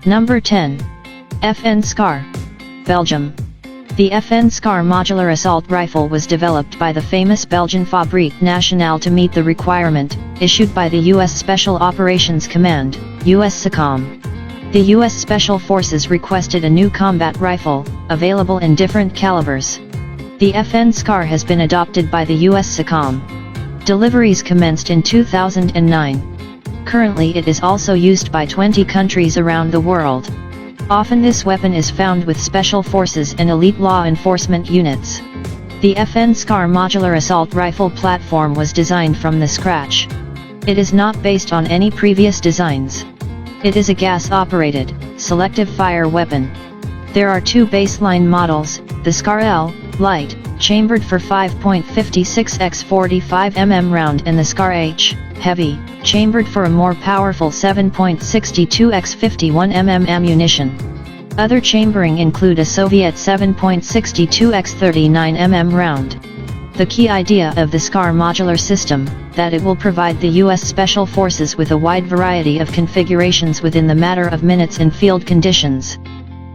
Number 10. SCAR Belgium. The SCAR modular assault rifle was developed by the famous Belgian Fabrique Nationale to meet the requirement issued by the U.S. Special Operations Command, USSOCOM. The U.S. Special Forces requested a new combat rifle, available in different calibers. The SCAR has been adopted by the USSOCOM. Deliveries commenced in 2009. Currently it is also used by 20 countries around the world. Often this weapon is found with special forces and elite law enforcement units. The SCAR modular assault rifle platform was designed from the scratch. It is not based on any previous designs. It is a gas-operated, selective fire weapon. There are two baseline models, the SCAR L, light, chambered for 5.56 x 45 mm round, and the SCAR H, heavy, chambered for a more powerful 7.62 x 51 mm ammunition. Other chambering include a Soviet 7.62 x 39 mm round. The key idea of the SCAR modular system, that it will provide the U.S. Special Forces with a wide variety of configurations within the matter of minutes in field conditions.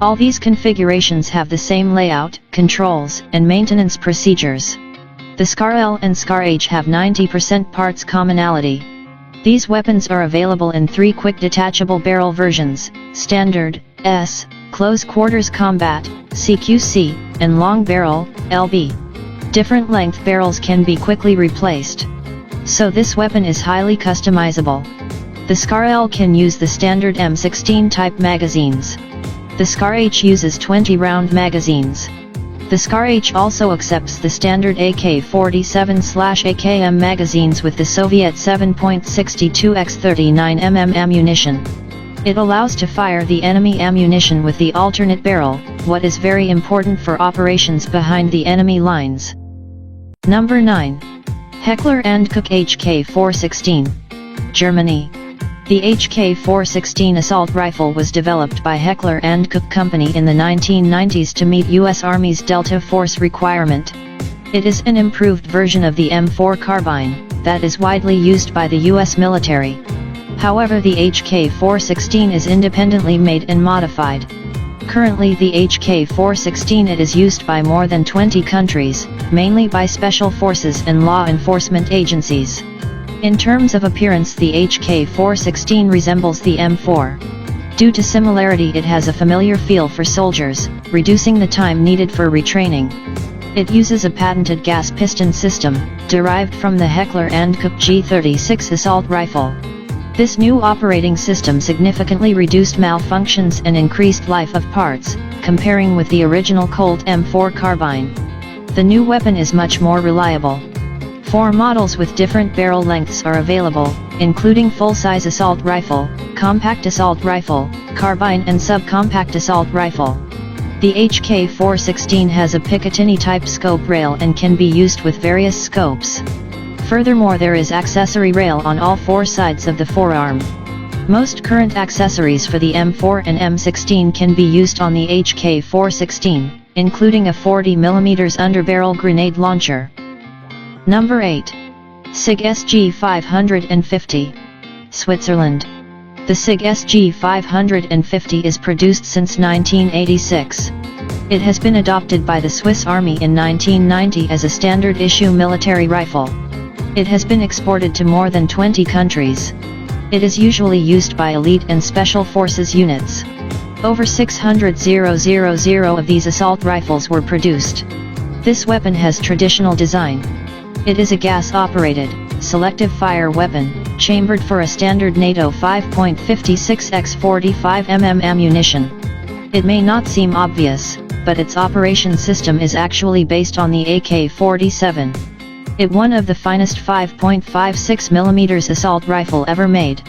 All these configurations have the same layout, controls, and maintenance procedures. The SCAR L and SCAR H have 90% parts commonality. These weapons are available in 3 quick detachable barrel versions, Standard, S, Close Quarters Combat, CQC, and Long Barrel, LB. Different length barrels can be quickly replaced. So this weapon is highly customizable. The SCAR L can use the standard M16 type magazines. The SCAR H uses 20-round magazines. The SCAR H also accepts the standard AK-47/AKM magazines with the Soviet 7.62 x 39 mm ammunition. It allows to fire the enemy ammunition with the alternate barrel, what is very important for operations behind the enemy lines. Number 9. Heckler & Koch HK416. Germany. The HK416 assault rifle was developed by Heckler & Koch Company in the 1990s to meet U.S. Army's Delta Force requirement. It is an improved version of the M4 carbine, that is widely used by the U.S. military. However, the HK416 is independently made and modified. Currently the HK416 is used by more than 20 countries, mainly by special forces and law enforcement agencies. In terms of appearance, the HK416 resembles the M4. Due to similarity, it has a familiar feel for soldiers, reducing the time needed for retraining. It uses a patented gas piston system, derived from the Heckler & Koch G36 assault rifle. This new operating system significantly reduced malfunctions and increased life of parts, comparing with the original Colt M4 carbine. The new weapon is much more reliable. 4 models with different barrel lengths are available, including full-size assault rifle, compact assault rifle, carbine and subcompact assault rifle. The HK416 has a Picatinny-type scope rail and can be used with various scopes. Furthermore, there is accessory rail on all 4 sides of the forearm. Most current accessories for the M4 and M16 can be used on the HK416, including a 40mm underbarrel grenade launcher. Number 8. Sig SG550 Switzerland. The Sig SG550 is produced since 1986. It has been adopted by the Swiss Army in 1990 as a standard issue military rifle. It has been exported to more than 20 countries. It is usually used by elite and special forces units. Over 600,000 of these assault rifles were produced. This weapon has traditional design. It is a gas-operated, selective fire weapon, chambered for a standard NATO 5.56 x 45 mm ammunition. It may not seem obvious, but its operation system is actually based on the AK-47. It one of the finest 5.56mm assault rifle ever made.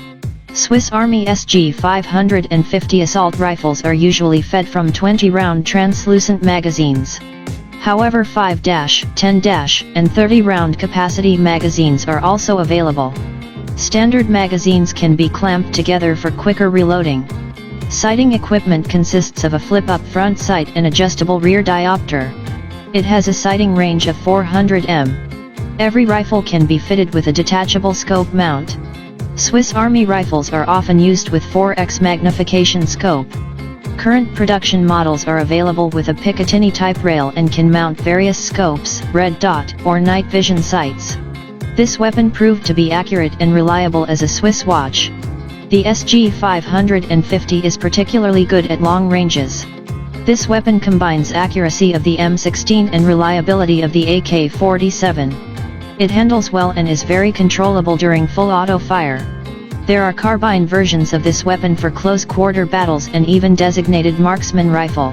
Swiss Army SG550 assault rifles are usually fed from 20-round translucent magazines. However, 5-, 10-, and 30-round capacity magazines are also available. Standard magazines can be clamped together for quicker reloading. Sighting equipment consists of a flip-up front sight and adjustable rear diopter. It has a sighting range of 400 m. Every rifle can be fitted with a detachable scope mount. Swiss Army rifles are often used with 4x magnification scope. Current production models are available with a Picatinny type rail and can mount various scopes, red dot, or night vision sights. This weapon proved to be accurate and reliable as a Swiss watch. The SG550 is particularly good at long ranges. This weapon combines accuracy of the M16 and reliability of the AK-47. It handles well and is very controllable during full auto fire. There are carbine versions of this weapon for close-quarter battles and even designated marksman rifle.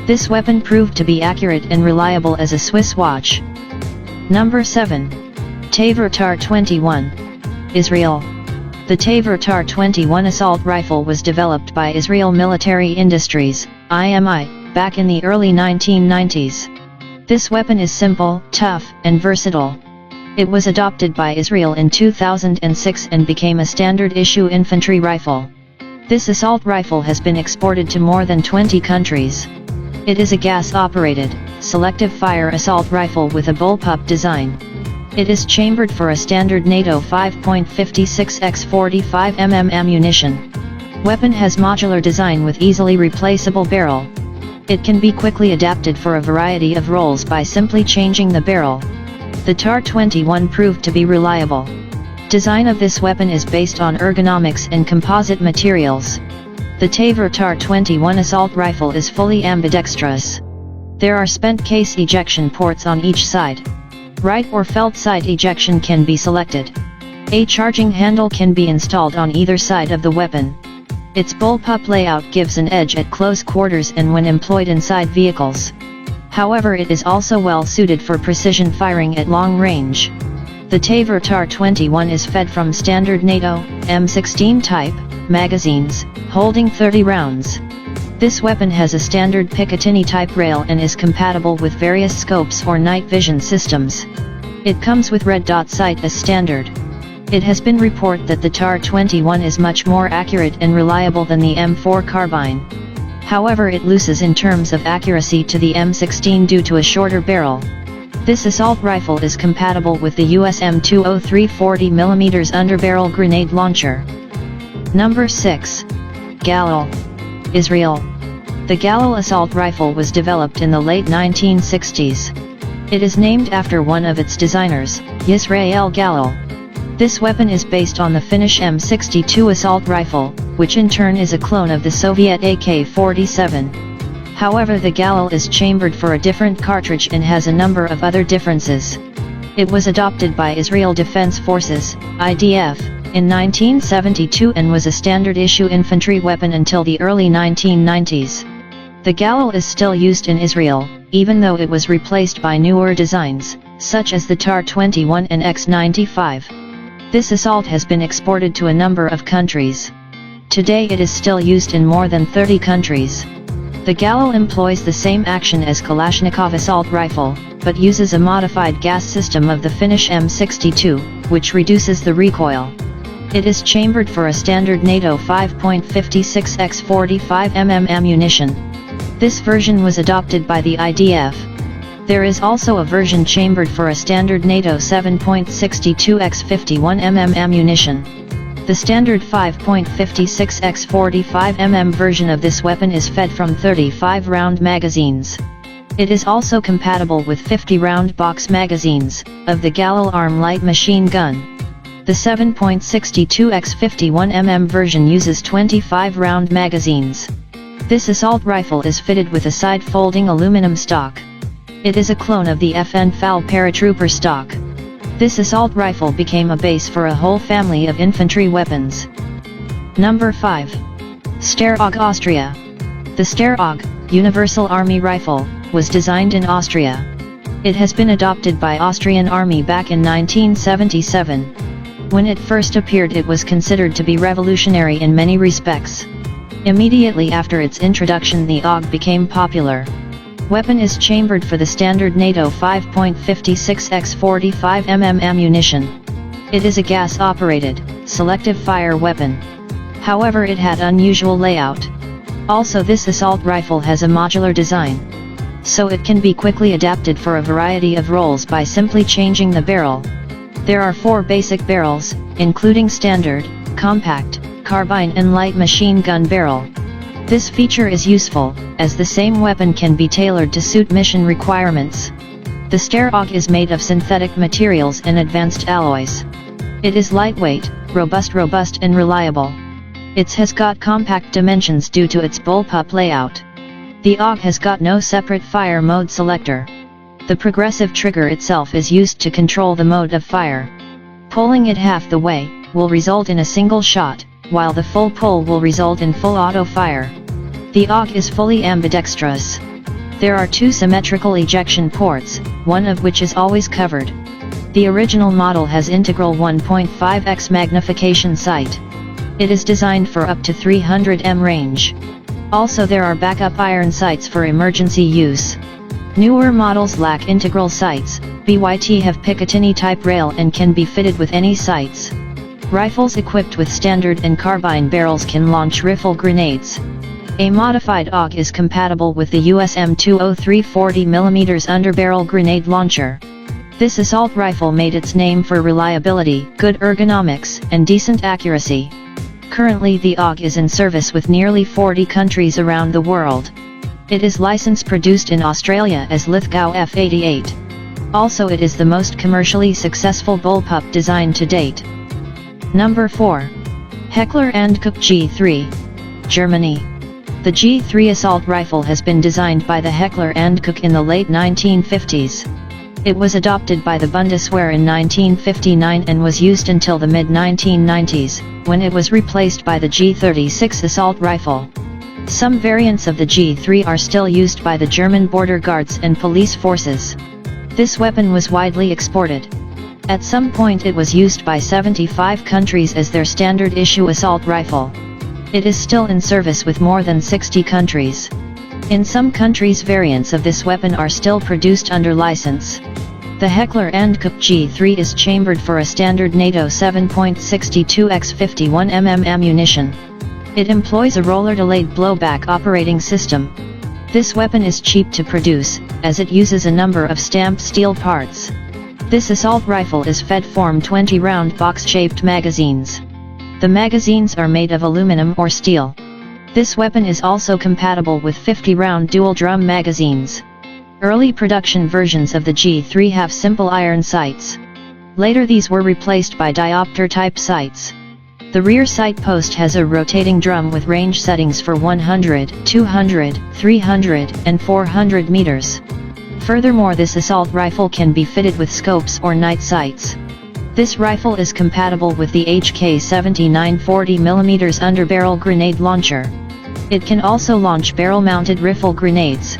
This weapon proved to be accurate and reliable as a Swiss watch. Number 7. Tavertar 21. Israel. The Tavertar 21 assault rifle was developed by Israel Military Industries, IMI, back in the early 1990s. This weapon is simple, tough, and versatile. It was adopted by Israel in 2006 and became a standard-issue infantry rifle. This assault rifle has been exported to more than 20 countries. It is a gas-operated, selective fire assault rifle with a bullpup design. It is chambered for a standard NATO 5.56x45 mm ammunition. Weapon has modular design with easily replaceable barrel. It can be quickly adapted for a variety of roles by simply changing the barrel. The TAR-21 proved to be reliable. Design of this weapon is based on ergonomics and composite materials. The Tavertar 21 assault rifle is fully ambidextrous. There are spent case ejection ports on each side. Right or felt side ejection can be selected. A charging handle can be installed on either side of the weapon. Its bullpup layout gives an edge at close quarters and when employed inside vehicles. However, it is also well suited for precision firing at long range. The Tavertar 21 is fed from standard NATO, M16 type, magazines, holding 30 rounds. This weapon has a standard Picatinny type rail and is compatible with various scopes or night vision systems. It comes with red dot sight as standard. It has been reported that the TAR-21 is much more accurate and reliable than the M4 carbine. However, it loses in terms of accuracy to the M16 due to a shorter barrel. This assault rifle is compatible with the US M203 40mm underbarrel grenade launcher. Number 6. Gallo Israel. The Gallo assault rifle was developed in the late 1960s. It is named after one of its designers, Israel Gallo. This weapon is based on the Finnish M62 assault rifle, which in turn is a clone of the Soviet AK-47. However, the Gallo is chambered for a different cartridge and has a number of other differences. It was adopted by Israel Defense Forces, IDF, in 1972 and was a standard-issue infantry weapon until the early 1990s. The Gallo is still used in Israel, even though it was replaced by newer designs, such as the TAR-21 and X-95. This assault has been exported to a number of countries. Today it is still used in more than 30 countries. The Gallo employs the same action as Kalashnikov assault rifle, but uses a modified gas system of the Finnish M62, which reduces the recoil. It is chambered for a standard NATO 5.56x45 mm ammunition. This version was adopted by the IDF. There is also a version chambered for a standard NATO 7.62x51 mm ammunition. The standard 5.56x45 mm version of this weapon is fed from 35-round magazines. It is also compatible with 50-round box magazines, of the Gallo Arm light machine gun. The 7.62x51 mm version uses 25-round magazines. This assault rifle is fitted with a side-folding aluminum stock. It is a clone of the FN FAL paratrooper stock. This assault rifle became a base for a whole family of infantry weapons. Number 5. SCAR AUG Austria. The SCAR AUG, Universal Army Rifle, was designed in Austria. It has been adopted by Austrian Army back in 1977. When it first appeared, it was considered to be revolutionary in many respects. Immediately after its introduction, the AUG became popular. Weapon is chambered for the standard NATO 5.56x45 mm ammunition. It is a gas-operated, selective fire weapon. However, it had unusual layout. Also, this assault rifle has a modular design. So it can be quickly adapted for a variety of roles by simply changing the barrel. There are 4 basic barrels, including standard, compact, carbine and light machine gun barrel. This feature is useful, as the same weapon can be tailored to suit mission requirements. The SCAR AUG is made of synthetic materials and advanced alloys. It is lightweight, robust and reliable. It has got compact dimensions due to its bullpup layout. The AUG has got no separate fire mode selector. The progressive trigger itself is used to control the mode of fire. Pulling it half the way will result in a single shot, while the full pull will result in full auto fire. The AUG is fully ambidextrous. There are two symmetrical ejection ports, one of which is always covered. The original model has integral 1.5x magnification sight. It is designed for up to 300 m range. Also there are backup iron sights for emergency use. Newer models lack integral sights, BYT have Picatinny type rail and can be fitted with any sights. Rifles equipped with standard and carbine barrels can launch rifle grenades. A modified AUG is compatible with the US M203 40mm underbarrel grenade launcher. This assault rifle made its name for reliability, good ergonomics, and decent accuracy. Currently the AUG is in service with nearly 40 countries around the world. It is licensed produced in Australia as Lithgow F88. Also it is the most commercially successful bullpup design to date. Number 4. Heckler & Koch G3, Germany. The G3 assault rifle has been designed by the Heckler & Koch in the late 1950s. It was adopted by the Bundeswehr in 1959 and was used until the mid-1990s, when it was replaced by the G36 assault rifle. Some variants of the G3 are still used by the German border guards and police forces. This weapon was widely exported. At some point it was used by 75 countries as their standard issue assault rifle. It is still in service with more than 60 countries. In some countries variants of this weapon are still produced under license. The Heckler & Koch G3 is chambered for a standard NATO 7.62x 51mm ammunition. It employs a roller-delayed blowback operating system. This weapon is cheap to produce, as it uses a number of stamped steel parts. This assault rifle is fed from 20-round box-shaped magazines. The magazines are made of aluminum or steel. This weapon is also compatible with 50-round dual-drum magazines. Early production versions of the G3 have simple iron sights. Later these were replaced by diopter-type sights. The rear sight post has a rotating drum with range settings for 100, 200, 300, and 400 meters. Furthermore, this assault rifle can be fitted with scopes or night sights. This rifle is compatible with the HK-79 40mm underbarrel grenade launcher. It can also launch barrel-mounted rifle grenades.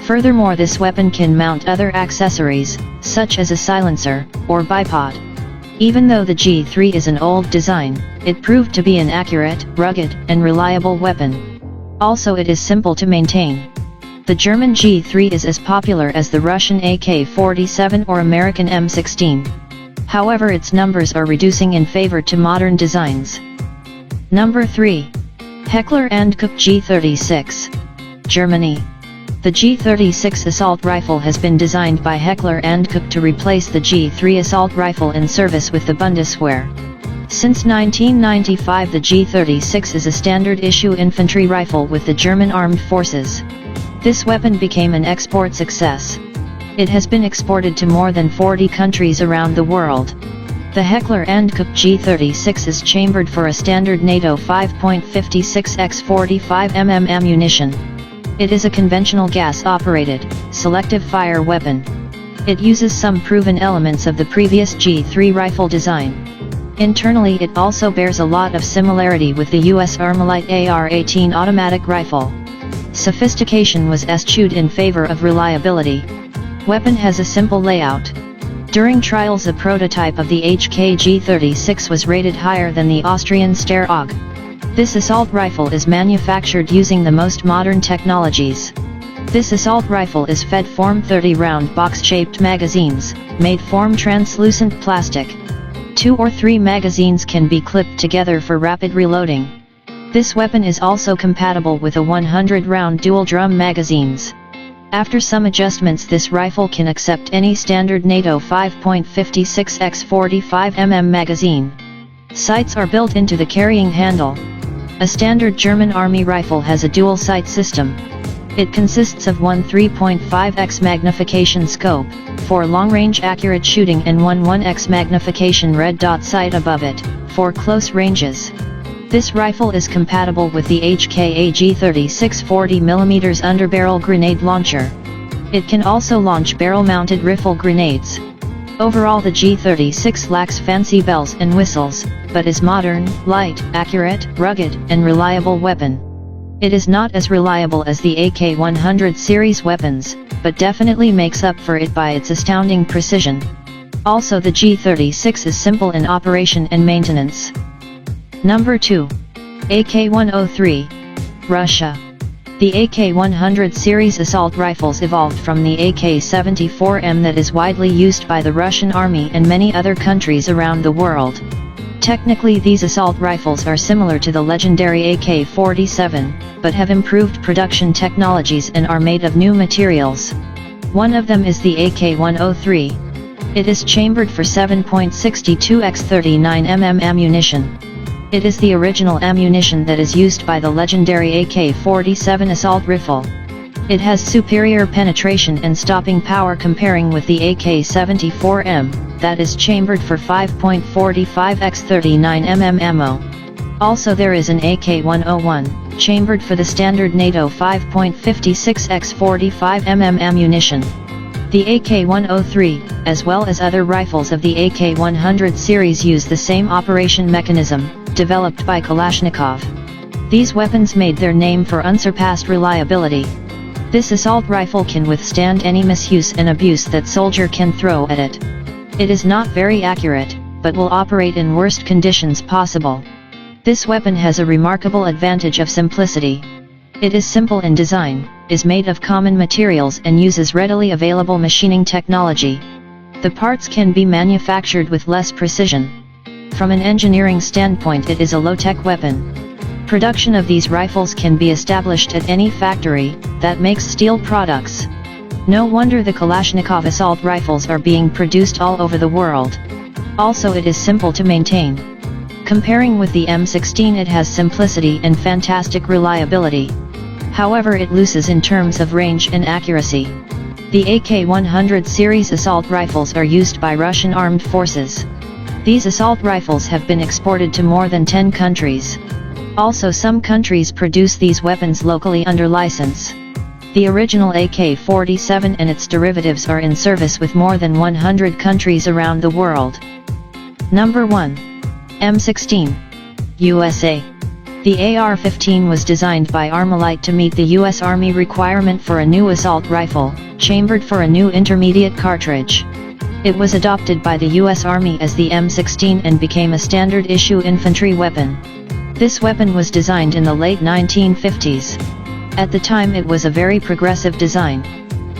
Furthermore, this weapon can mount other accessories, such as a silencer, or bipod. Even though the G3 is an old design, it proved to be an accurate, rugged, and reliable weapon. Also it is simple to maintain. The German G3 is as popular as the Russian AK-47 or American M16. However, its numbers are reducing in favor to modern designs. Number 3. Heckler & Koch G36, Germany. The G36 assault rifle has been designed by Heckler & Koch to replace the G3 assault rifle in service with the Bundeswehr. Since 1995 the G36 is a standard issue infantry rifle with the German armed forces. This weapon became an export success. It has been exported to more than 40 countries around the world. The Heckler & Koch G36 is chambered for a standard NATO 5.56x 45mm ammunition. It is a conventional gas-operated, selective fire weapon. It uses some proven elements of the previous G3 rifle design. Internally it also bears a lot of similarity with the US Armalite AR-18 automatic rifle. Sophistication was eschewed in favor of reliability. Weapon has a simple layout. During trials a prototype of the HK-G36 was rated higher than the Austrian SCAR AUG. This assault rifle is manufactured using the most modern technologies. This assault rifle is fed from 30-round box-shaped magazines, made from translucent plastic. 2 or 3 magazines can be clipped together for rapid reloading. This weapon is also compatible with a 100-round dual-drum magazines. After some adjustments this rifle can accept any standard NATO 5.56x 45mm magazine. Sights are built into the carrying handle. A standard German Army rifle has a dual sight system. It consists of one 3.5x magnification scope, for long-range accurate shooting, and one 1x magnification red dot sight above it, for close ranges. This rifle is compatible with the AUG 3640 mm underbarrel grenade launcher. It can also launch barrel-mounted rifle grenades. Overall, the G36 lacks fancy bells and whistles, but is modern, light, accurate, rugged, and reliable weapon. It is not as reliable as the AK100 series weapons, but definitely makes up for it by its astounding precision. Also, the G36 is simple in operation and maintenance. Number 2. AK103 Russia. The AK100 series assault rifles evolved from the AK-74M that is widely used by the Russian Army and many other countries around the world. Technically, these assault rifles are similar to the legendary AK-47, but have improved production technologies and are made of new materials. One of them is the AK103. It is chambered for 7.62x39 mm ammunition. It is the original ammunition that is used by the legendary AK-47 assault rifle. It has superior penetration and stopping power comparing with the AK-74M, that is chambered for 5.45x39 mm ammo. Also, there is an AK-101, chambered for the standard NATO 5.56x45 mm ammunition. The AK-103, as well as other rifles of the AK-100 series, use the same operation mechanism, developed by Kalashnikov. These weapons made their name for unsurpassed reliability. This assault rifle can withstand any misuse and abuse that soldier can throw at it. It is not very accurate, but will operate in worst conditions possible. This weapon has a remarkable advantage of simplicity. It is simple in design, is made of common materials, and uses readily available machining technology. The parts can be manufactured with less precision. From an engineering standpoint, it is a low-tech weapon. Production of these rifles can be established at any factory that makes steel products. No wonder the Kalashnikov assault rifles are being produced all over the world. Also, it is simple to maintain. Comparing with the M16, it has simplicity and fantastic reliability. However, it loses in terms of range and accuracy. The AK-100 series assault rifles are used by Russian armed forces. These assault rifles have been exported to more than 10 countries. Also, some countries produce these weapons locally under license. The original AK-47 and its derivatives are in service with more than 100 countries around the world. Number 1. M16. USA. The AR-15 was designed by Armalite to meet the U.S. Army requirement for a new assault rifle, chambered for a new intermediate cartridge. It was adopted by the U.S. Army as the M16 and became a standard-issue infantry weapon. This weapon was designed in the late 1950s. At the time, it was a very progressive design.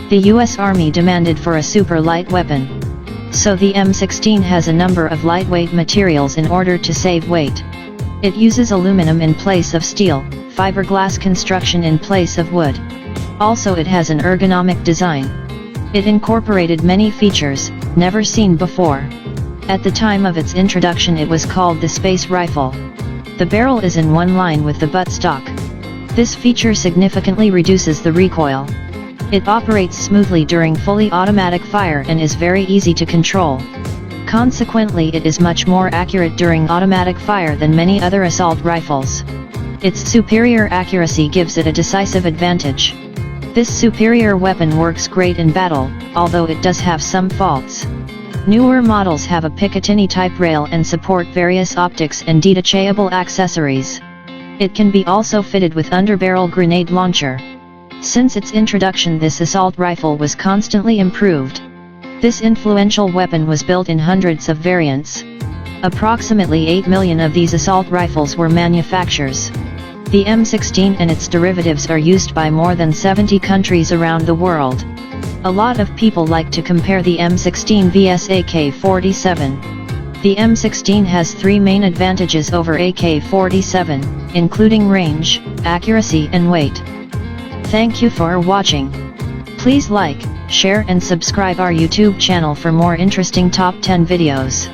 The U.S. Army demanded for a super light weapon. So the M16 has a number of lightweight materials in order to save weight. It uses aluminum in place of steel, fiberglass construction in place of wood. Also, it has an ergonomic design. It incorporated many features never seen before. At the time of its introduction, it was called the Space Rifle. The barrel is in one line with the buttstock. This feature significantly reduces the recoil. It operates smoothly during fully automatic fire and is very easy to control. Consequently, it is much more accurate during automatic fire than many other assault rifles. Its superior accuracy gives it a decisive advantage. This superior weapon works great in battle, although it does have some faults. Newer models have a Picatinny type rail and support various optics and detachable accessories. It can be also fitted with underbarrel grenade launcher. Since its introduction, this assault rifle was constantly improved. This influential weapon was built in hundreds of variants. Approximately 8 million of these assault rifles were manufactured. The M16 and its derivatives are used by more than 70 countries around the world. A lot of people like to compare the M16 vs AK-47. The M16 has 3 main advantages over AK-47, including range, accuracy and weight. Thank you for watching. Please like, share and subscribe our YouTube channel for more interesting top 10 videos.